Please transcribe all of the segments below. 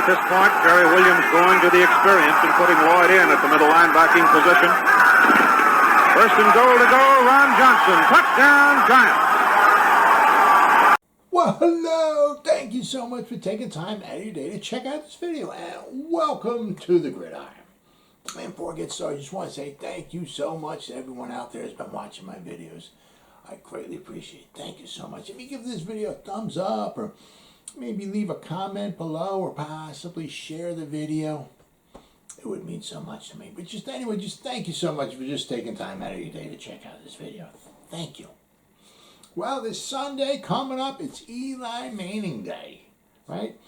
At this point, Jerry Williams going to the experience and putting Lloyd in at the middle linebacking position. First and goal to go, Ron Johnson. Touchdown, Giants. Well, hello. Thank you so much for taking time out of your day to check out this video. And welcome to the Gridiron. And before I get started, I just want to say thank you so much to everyone out there who's been watching my videos. I greatly appreciate it. Thank you so much. If you give this video a thumbs up, or maybe leave a comment below, or possibly share the video, it would mean so much to me. But just anyway, just thank you so much for just taking time out of your day to check out this video. Thank you. Well, this Sunday coming up, it's Eli Manning Day, right?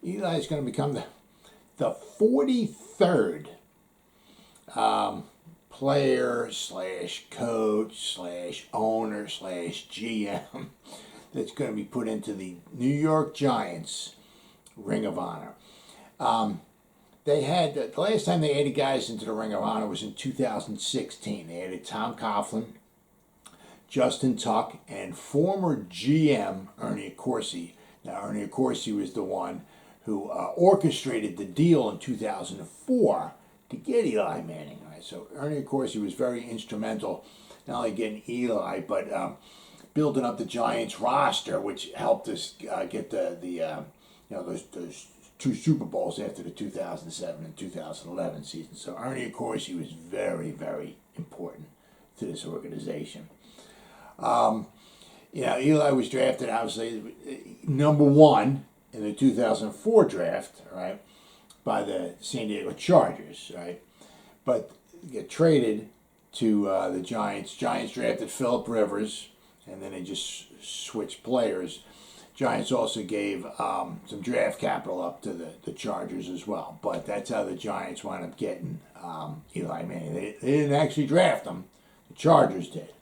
Eli is going to become the 43rd player slash coach slash owner slash GM that's going to be put into the New York Giants Ring of Honor. They had, the last time they added guys into the Ring of Honor was in 2016. They added Tom Coughlin, Justin Tuck, and former GM Ernie Accorsi. Now, Ernie Accorsi was the one who orchestrated the deal in 2004 to get Eli Manning. Right? So Ernie Accorsi was very instrumental, not only getting Eli, but building up the Giants roster, which helped us get those 2 Super Bowls after the 2007 and 2011 season. So Ernie Accorsi was very, very important to this organization. Eli was drafted, obviously, number 1 in the 2004 draft, right, by the San Diego Chargers, right? But get traded to the Giants. Giants drafted Phillip Rivers, and then they just switched players. Giants also gave some draft capital up to the Chargers as well. But that's how the Giants wound up getting Eli Manning. They didn't actually draft him. The Chargers did.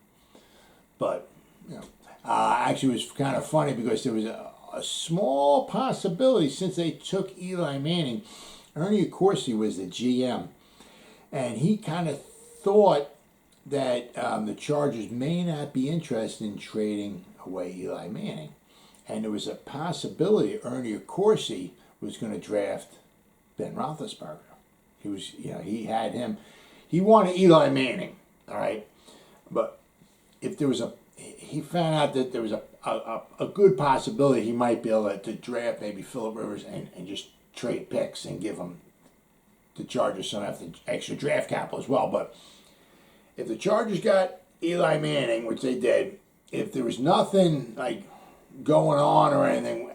But, actually it was kind of funny because there was a small possibility since they took Eli Manning. Ernie Accorsi was the GM. And he kind of thought that the Chargers may not be interested in trading away Eli Manning. And there was a possibility Ernie Accorsi was going to draft Ben Roethlisberger. He was, he had him. He wanted Eli Manning, all right? But if there was he found out that there was a good possibility he might be able to draft maybe Phillip Rivers and just trade picks and give him the Chargers some extra draft capital as well. But if the Chargers got Eli Manning, which they did, if there was nothing like going on or anything,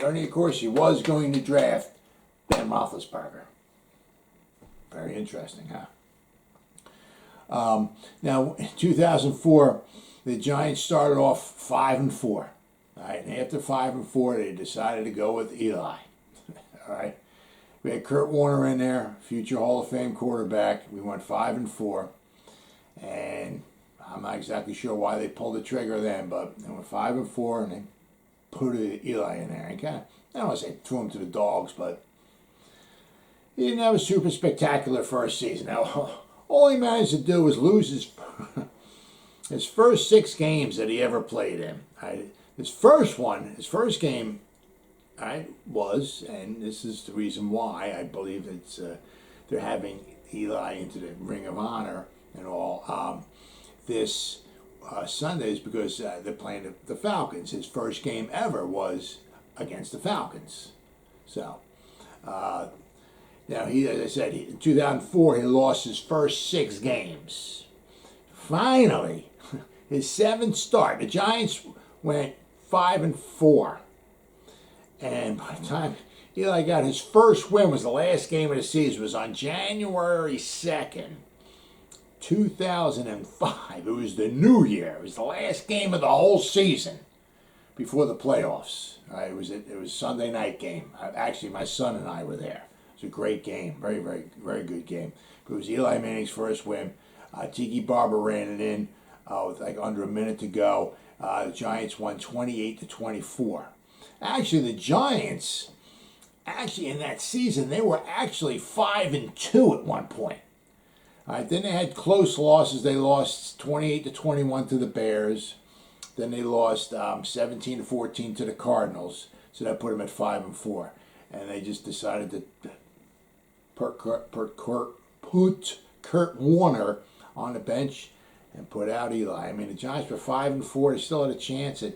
Ernie Accorsi was going to draft Ben Roethlisberger. Very interesting, huh? Now, in 2004, the Giants started off 5-4. All right, and after 5-4, they decided to go with Eli. All right, we had Kurt Warner in there, future Hall of Fame quarterback. We went 5-4, and I'm not exactly sure why they pulled the trigger then, but they went 5-4, and they put Eli in there. And kind of, I don't want to say threw him to the dogs, but he didn't have a super spectacular first season. Now, all he managed to do was lose his first 6 games that he ever played in. Right? His first game, was, and this is the reason why I believe it's they're having Eli into the Ring of Honor and all this Sunday is because they're playing the Falcons. His first game ever was against the Falcons. So, now, as I said, in 2004, he lost his first 6 games. Finally, his 7th start, the Giants went 5-4. And by the time Eli got his first win, was the last game of the season, was on January 2nd, 2005. It was the new year. It was the last game of the whole season before the playoffs. It was Sunday night game. Actually, my son and I were there. It was a great game, very, very, very good game. It was Eli Manning's first win. Tiki Barber ran it in with like under a minute to go. The Giants won 28-24. Actually, the Giants, in that season, they were actually 5-2 at one point. All right, then they had close losses. They lost 28-21 to the Bears. Then they lost 17-14 to the Cardinals. So that put them at 5-4. and they just decided to put Kurt Warner on the bench and put out Eli. I mean, the Giants were 5-4. They still had a chance at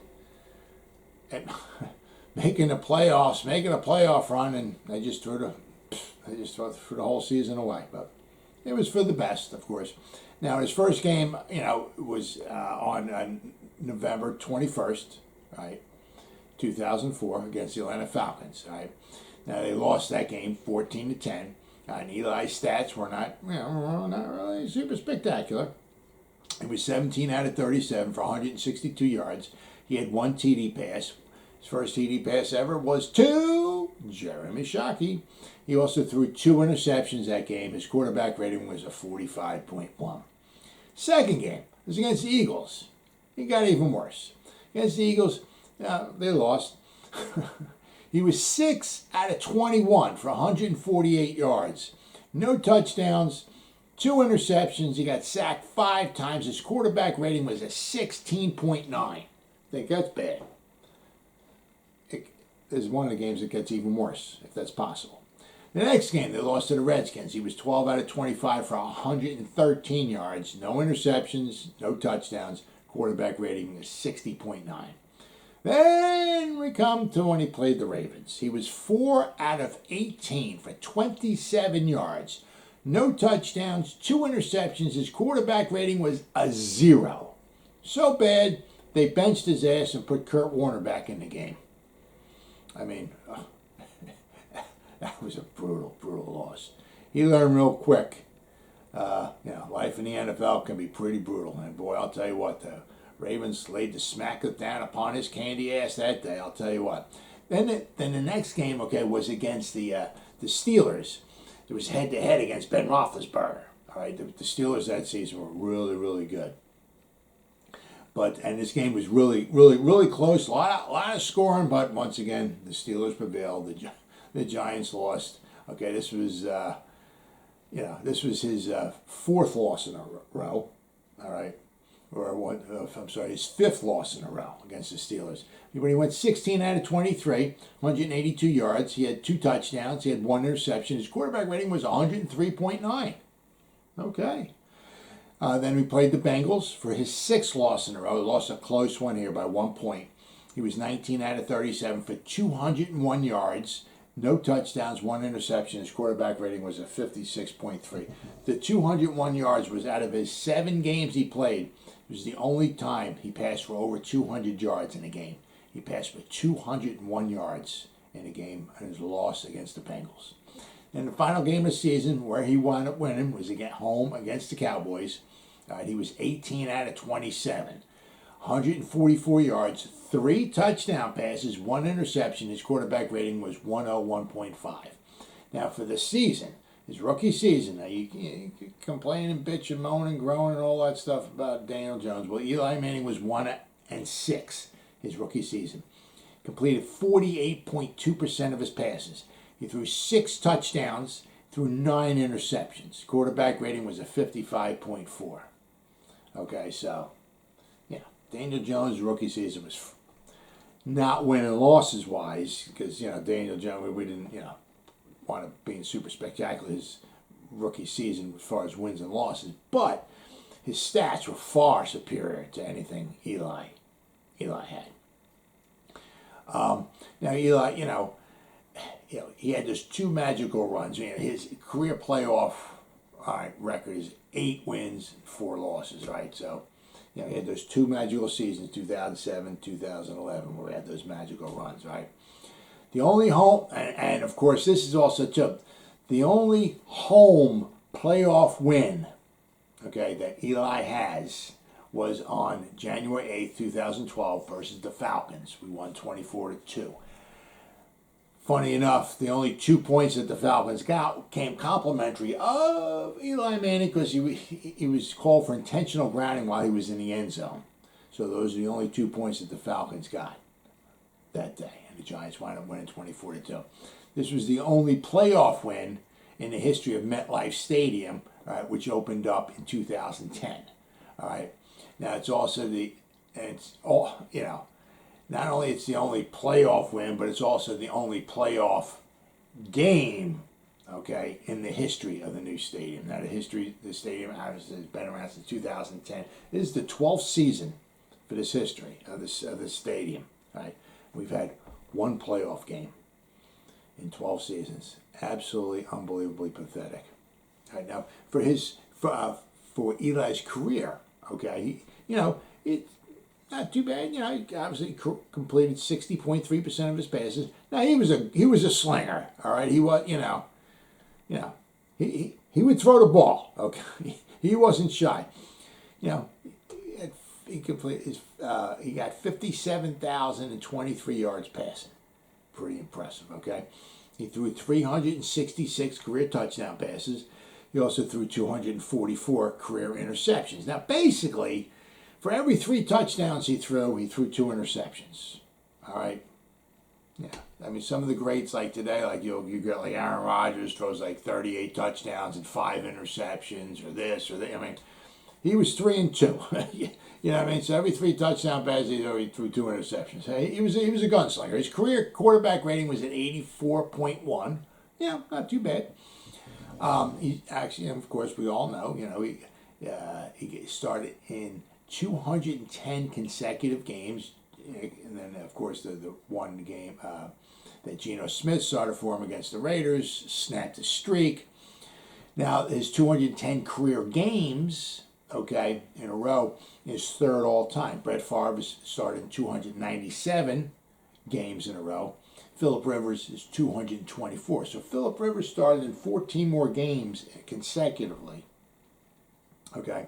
making a playoff run, and they just threw the whole season away. But it was for the best, of course. Now, his first game, was on November 21st, right, 2004, against the Atlanta Falcons. Right. Now they lost that game 14-10. And Eli's stats were not really super spectacular. He was 17 out of 37 for 162 yards. He had one TD pass. His first TD pass ever was to Jeremy Shockey. He also threw 2 interceptions that game. His quarterback rating was a 45.1. Second game was against the Eagles. It got even worse. Against the Eagles, they lost. He was 6 out of 21 for 148 yards. No touchdowns, 2 interceptions. He got sacked 5 times. His quarterback rating was a 16.9. I think that's bad. This is one of the games that gets even worse, if that's possible. The next game, they lost to the Redskins. He was 12 out of 25 for 113 yards. No interceptions, no touchdowns. Quarterback rating is 60.9. Then we come to when he played the Ravens. He was 4 out of 18 for 27 yards. No touchdowns, 2 interceptions. His quarterback rating was a 0. So bad, they benched his ass and put Kurt Warner back in the game. I mean, that was a brutal loss. He learned real quick. Life in the NFL can be pretty brutal. And boy, I'll tell you what, the Ravens laid the smack of down upon his candy ass that day. I'll tell you what. Then the next game, was against the Steelers. It was head-to-head against Ben Roethlisberger. All right, the Steelers that season were really, really good. And this game was really, really, really close. A lot of scoring, but once again, the Steelers prevailed. The Giants lost. Okay, this was his 4th loss in a row. All right, his 5th loss in a row against the Steelers. But he went 16 out of 23, 182 yards. He had 2 touchdowns. He had 1 interception. His quarterback rating was 103.9. Okay. Then we played the Bengals for his 6th loss in a row. He lost a close one here by 1 point. He was 19 out of 37 for 201 yards. No touchdowns, 1 interception. His quarterback rating was a 56.3. The 201 yards was out of his 7 games he played. It was the only time he passed for over 200 yards in a game. He passed for 201 yards in a game in his loss against the Bengals. And the final game of the season, where he wound up winning, was home against the Cowboys. He was 18 out of 27. 144 yards, 3 touchdown passes, 1 interception. His quarterback rating was 101.5. Now, for the season, his rookie season, now you can complain and bitch and moan and groan and all that stuff about Daniel Jones. Well, Eli Manning was 1-6 his rookie season. Completed 48.2% of his passes. He threw 6 touchdowns, threw 9 interceptions. Quarterback rating was a 55.4. Okay, so, Daniel Jones' rookie season was not winning losses wise, because Daniel Jones, we didn't want to be super spectacular his rookie season as far as wins and losses, but his stats were far superior to anything Eli had. Now Eli, he had those 2 magical runs. His career playoff record is 8 wins, 4 losses. Right, so. He had those 2 magical seasons, 2007, 2011, where he had those magical runs, right? The only home, and of course this is also too, the only home playoff win, that Eli has was on January 8th, 2012 versus the Falcons. We won 24-2. Funny enough, the only 2 points that the Falcons got came complimentary of Eli Manning, because he was called for intentional grounding while he was in the end zone. So those are the only 2 points that the Falcons got that day. And the Giants wound up winning 24-2. This was the only playoff win in the history of MetLife Stadium, which opened up in 2010. All right. Now not only it's the only playoff win, but it's also the only playoff game, okay, in the history of the new stadium. Now, the stadium has been around since 2010. This is the 12th season for this history of this stadium. Right, we've had one playoff game in 12 seasons. Absolutely, unbelievably pathetic. Right, now, for Eli's career, okay, it's not too bad. He obviously completed 60.3% of his passes. Now, he was a slinger. All right, he was, he would throw the ball. Okay, he wasn't shy. He got 57,023 yards passing. Pretty impressive. Okay, he threw 366 career touchdown passes. He also threw 244 career interceptions. Now, basically, for every 3 touchdowns he threw 2 interceptions. All right. Yeah. I mean, some of the greats like today, like you got like Aaron Rodgers throws like 38 touchdowns and 5 interceptions, or this or that. I mean, he was 3-2. You know what I mean? So every 3 touchdown passes, he threw 2 interceptions. Hey, he was a gunslinger. His career quarterback rating was at 84.1. Yeah, not too bad. He actually, of course, we all know, he started in 210 consecutive games, and then, of course, the one game that Geno Smith started for him against the Raiders, snapped a streak. Now, his 210 career games, okay, in a row, is third all time. Brett Favre started in 297 games in a row. Philip Rivers is 224. So Philip Rivers started in 14 more games consecutively, okay,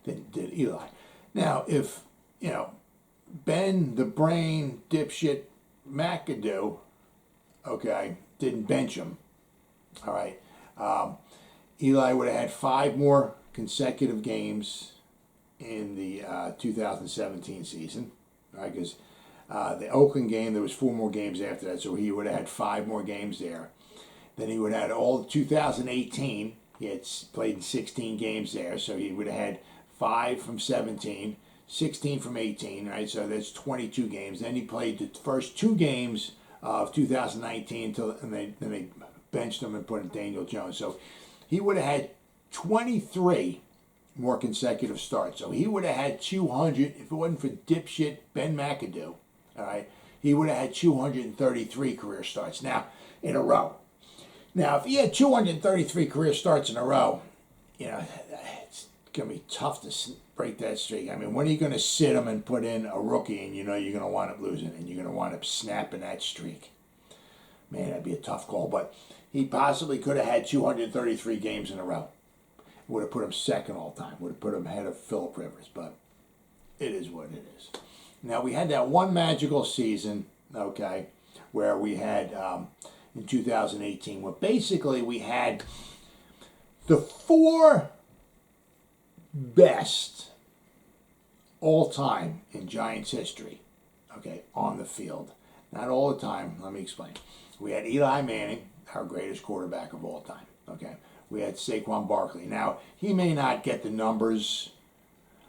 than did Eli. Now, if, Ben the Brain dipshit McAdoo, okay, didn't bench him, all right, Eli would have had 5 more consecutive games in the 2017 season, right, because the Oakland game, there was 4 more games after that, so he would have had 5 more games there. Then he would have had all of 2018. He had played in 16 games there, so he would have had 5 from 17, 16 from 18, right? So that's 22 games. Then he played the first 2 games of 2019 and then they benched him and put in Daniel Jones. So he would have had 23 more consecutive starts. So he would have had 200, if it wasn't for dipshit Ben McAdoo, all right, he would have had 233 career starts now in a row. Now, if he had 233 career starts in a row, it's going to be tough to break that streak. I mean, when are you going to sit him and put in a rookie and you're going to wind up losing and you're going to wind up snapping that streak? Man, that'd be a tough call. But he possibly could have had 233 games in a row. Would have put him second all time. Would have put him ahead of Philip Rivers. But it is what it is. Now, we had that one magical season, okay, where we had in 2018, where basically we had the 4 best all time in Giants history, okay, on the field. Not all the time. Let me explain. We had Eli Manning, our greatest quarterback of all time, okay. We had Saquon Barkley. Now, he may not get the numbers,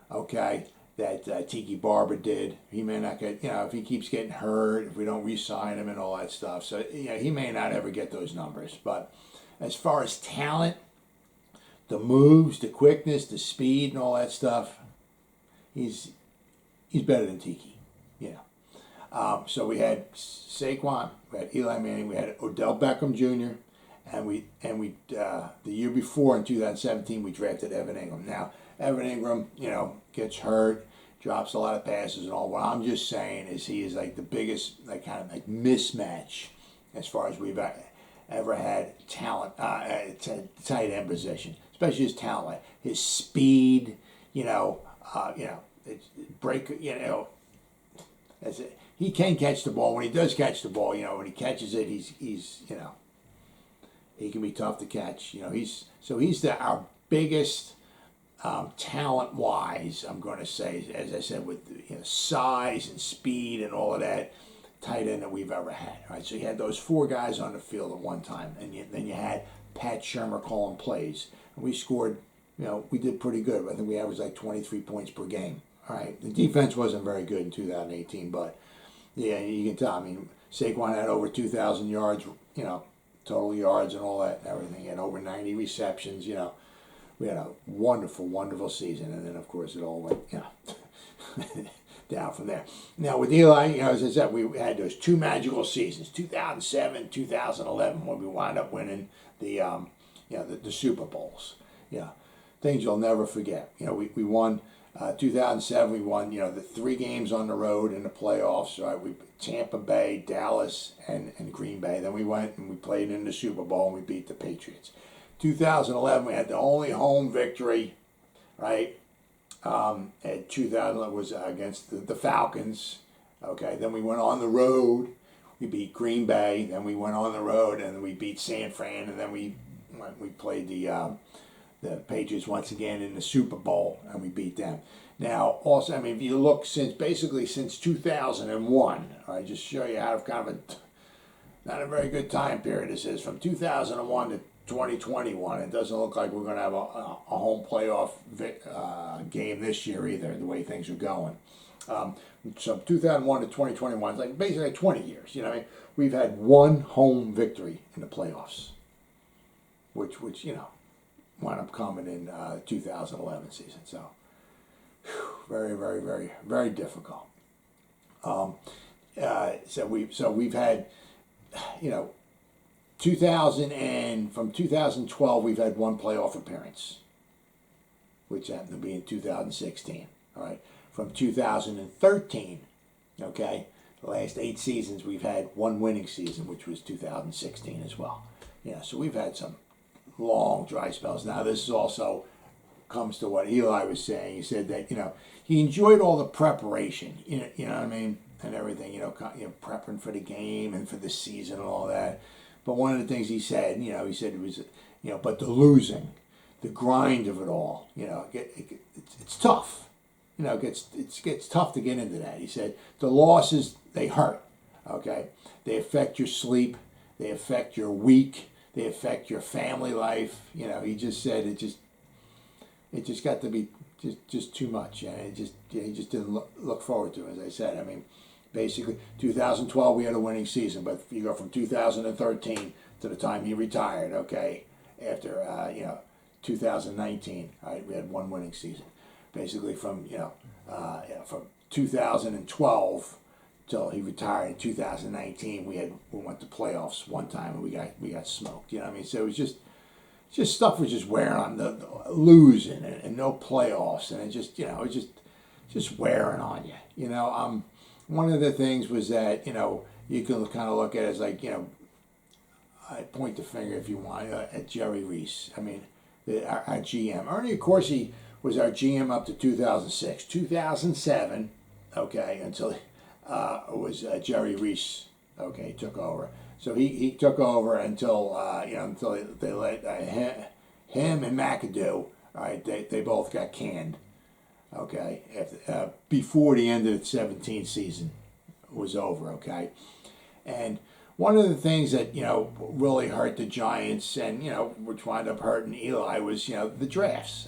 okay, that Tiki Barber did. He may not get, if he keeps getting hurt, if we don't re-sign him and all that stuff. So, he may not ever get those numbers. But as far as talent, the moves, the quickness, the speed and all that stuff, he's better than Tiki, so we had Saquon, we had Eli Manning, we had Odell Beckham Jr., and we the year before in 2017 we drafted Evan Ingram. Now Evan Ingram, gets hurt, drops a lot of passes and all. What I'm just saying is he is like the biggest kind of mismatch as far as we've ever had talent tight end position, especially his talent, his speed. He can catch the ball. When he does catch the ball, when he catches it, he's he can be tough to catch. He's our biggest talent wise. I'm going to say, as I said, with size and speed and all of that, tight end that we've ever had. Right. So you had those 4 guys on the field at one time, and then you had Pat Shurmur calling plays, and we scored. We did pretty good. I think we averaged like 23 points per game. All right. The defense wasn't very good in 2018, but yeah, you can tell. I mean, Saquon had over 2,000 yards, total yards and all that and everything, and over 90 receptions. We had a wonderful, wonderful season, and then of course it all went, down from there. Now with Eli, as I said, we had those two magical seasons, 2007, 2011, when we wound up winning the Super Bowls. Things you'll never forget. We won 2007. We won the 3 games on the road in the playoffs. Right, we Tampa Bay, Dallas, and Green Bay. Then we went and we played in the Super Bowl and we beat the Patriots. 2011, we had the only home victory, right? And 2011 was against the Falcons. Okay, then we went on the road. We beat Green Bay. Then we went on the road and we beat San Fran. And then we played the Patriots once again in the Super Bowl and we beat them. Now, also, if you look since 2001, I just show you how kind of not a very good time period this is, from 2001 to 2021. It doesn't look like we're going to have a home playoff game this year either, the way things are going. So 2001 to 2021 is like basically 20 years. We've had one home victory in the playoffs, which wound up coming in 2011 season. So very, very, very, very difficult. So we've had from 2012, we've had one playoff appearance, which happened to be in 2016. All right. From 2013, okay, the last 8 seasons, we've had one winning season, which was 2016 as well. So we've had some long dry spells. Now, this is also comes to what Eli was saying. He said that, he enjoyed all the preparation, you know what I mean, and everything, prepping for the game and for the season and all that. But one of the things he said, he said it was, but the losing, the grind of it all, it's tough. It gets tough to get into that. He said the losses, they hurt. Okay, they affect your sleep, they affect your week, they affect your family life. He just said it just got to be just too much, and he just didn't look forward to it. As I said, basically 2012 we had a winning season, but you go from 2013 to the time he retired. Okay, after 2019, all right, we had one winning season. Basically from from 2012 till he retired in 2019, we went to playoffs one time and we got smoked. So it was just stuff was just wearing on the losing and no playoffs, and it just just wearing on you. One of the things was that you can kind of look at it as like I point the finger if you want at Jerry Reese. Our GM Ernie Accorsi was our GM up to 2006. 2007, okay, until it was Jerry Reese, okay, took over. So he took over until until they let him and McAdoo, all right, they both got canned, okay, before the end of the 17 season was over, okay. And one of the things that really hurt the Giants and which wound up hurting Eli was the drafts.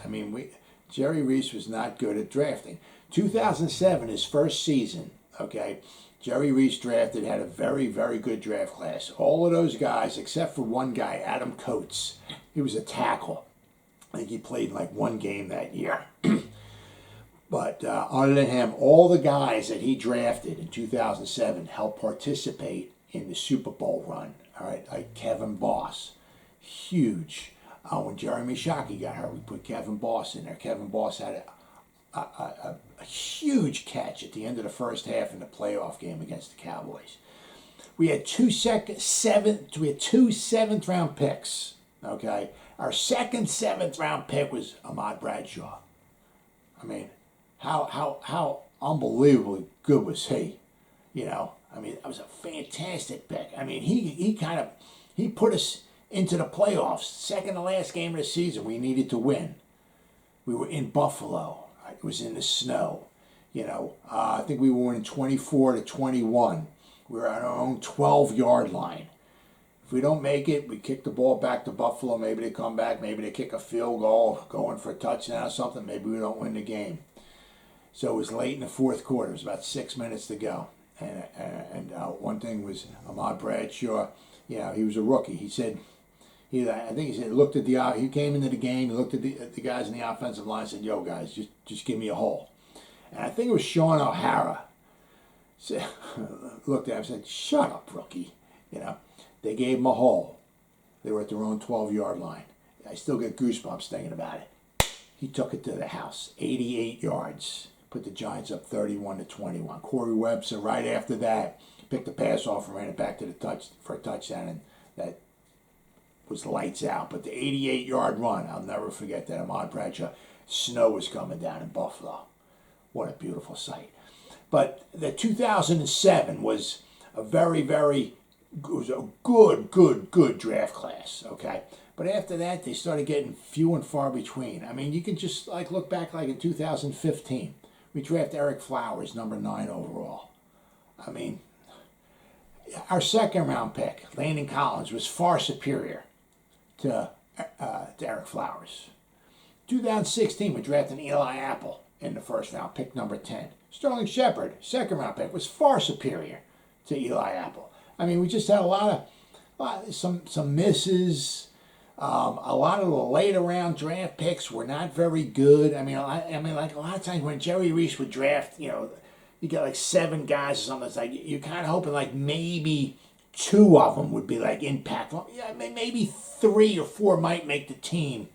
Jerry Reese was not good at drafting. 2007, his first season, okay, Jerry Reese had a very, very good draft class. All of those guys, except for one guy, Adam Coates, he was a tackle. I think he played like one game that year. But other than him, all the guys that he drafted in 2007 helped participate in the Super Bowl run. All right, like Kevin Boss, huge. When Jeremy Shockey got hurt, we put Kevin Boss in there. Kevin Boss had a huge catch at the end of the first half in the playoff game against the Cowboys. We had two seventh round picks. Okay, our second 7th round pick was Ahmad Bradshaw. How unbelievably good was he? That was a fantastic pick. He put us into the playoffs. Second to last game of the season, we needed to win. We were in Buffalo. It was in the snow. I think we were winning 24-21. We were at our own 12-yard line. If we don't make it, we kick the ball back to Buffalo. Maybe they come back. Maybe they kick a field goal, going for a touchdown or something. Maybe we don't win the game. So it was late in the fourth quarter. It was about 6 minutes to go. And one thing was Ahmad Bradshaw. he was a rookie. He said, I think he said, he came into the game, he looked at the guys in the offensive line and said, yo, guys, just give me a hole. And I think it was Sean O'Hara. Looked at him and said, shut up, rookie. They gave him a hole. They were at their own 12-yard line. I still get goosebumps thinking about it. He took it to the house, 88 yards. Put the Giants up 31-21. Corey Webster, right after that, picked the pass off and ran it back to for a touchdown, and that was lights out. But the 88-yard run, I'll never forget that. Ahmad Bradshaw, snow was coming down in Buffalo. What a beautiful sight. But the 2007 was a good draft class, okay? But after that, they started getting few and far between. I mean, you can just look back in 2015. We drafted Eric Flowers, number 9 overall. I mean, our second round pick, Landon Collins, was far superior to Eric Flowers. 2016, we drafted Eli Apple in the first round, pick number 10. Sterling Shepard, second round pick, was far superior to Eli Apple. I mean, we just had some misses. A lot of the later round draft picks were not very good. I mean, like a lot of times when Jerry Reese would draft, you got 7 guys or something. It's like you're kind of hoping maybe 2 of them would be impactful. Yeah, maybe 3 or 4 might make the team,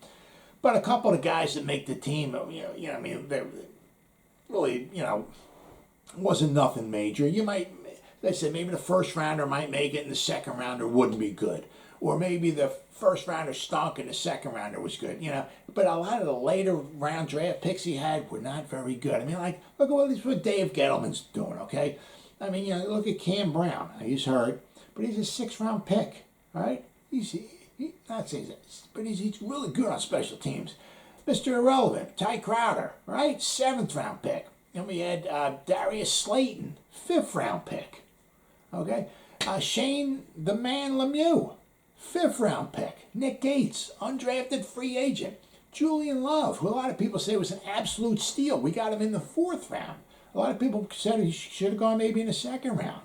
but a couple of guys that make the team, they're really, wasn't nothing major. You might, they said maybe the first rounder might make it and the second rounder wouldn't be good. Or maybe the first rounder stunk and the second rounder was good, But a lot of the later round draft picks he had were not very good. I mean, look at what Dave Gettleman's doing, okay? I mean, look at Cam Brown. He's hurt, but he's a 6th round pick, all right? He's really good on special teams. Mr. Irrelevant, Ty Crowder, right? 7th round pick. And we had Darius Slayton, 5th round pick, okay? Shane the Man Lemieux, 5th round pick. Nick Gates, undrafted free agent. Julian Love, who a lot of people say was an absolute steal. We got him in the 4th round. A lot of people said he should have gone maybe in the 2nd round.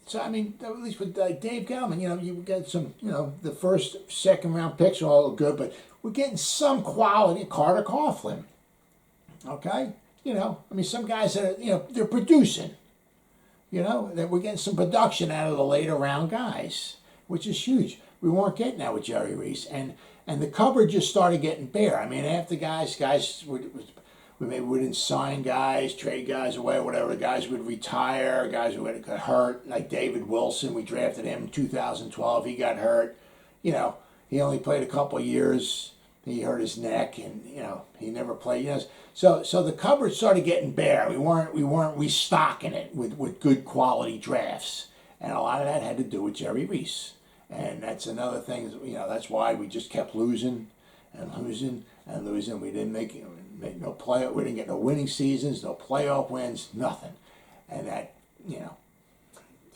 So, I mean, at least with Dave Gettleman, you got some, the first, 2nd round picks are all good, but we're getting some quality. Carter Coughlin, okay? Some guys that are, they're producing. That we're getting some production out of the later round guys, which is huge. We weren't getting that with Jerry Reese, and the cupboard just started getting bare. I mean, after guys we didn't sign guys, trade guys away, whatever. The guys would retire, guys who got hurt, like David Wilson. We drafted him in 2012. He got hurt. He only played a couple of years. He hurt his neck, and he never played. So the cupboard started getting bare. We weren't restocking it with good quality drafts, and a lot of that had to do with Jerry Reese. And that's another thing. That's why we just kept losing and losing and losing. We didn't make no playoff. We didn't get no winning seasons, no playoff wins, nothing. And that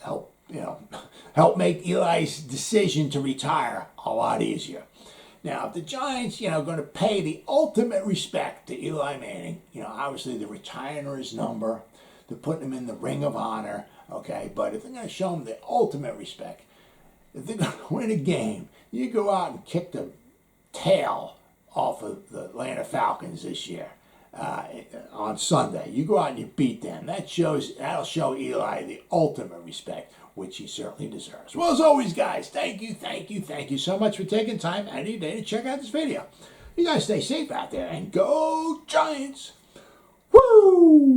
helped make Eli's decision to retire a lot easier. Now, if the Giants, going to pay the ultimate respect to Eli Manning, obviously they're retiring his number, they're putting him in the Ring of Honor, okay? But if they're going to show him the ultimate respect, if they're going to win a game, you go out and kick the tail off of the Atlanta Falcons this year on Sunday. You go out and you beat them. That'll show Eli the ultimate respect, which he certainly deserves. Well, as always, guys, thank you so much for taking time out of your day to check out this video. You guys stay safe out there and go Giants! Woo!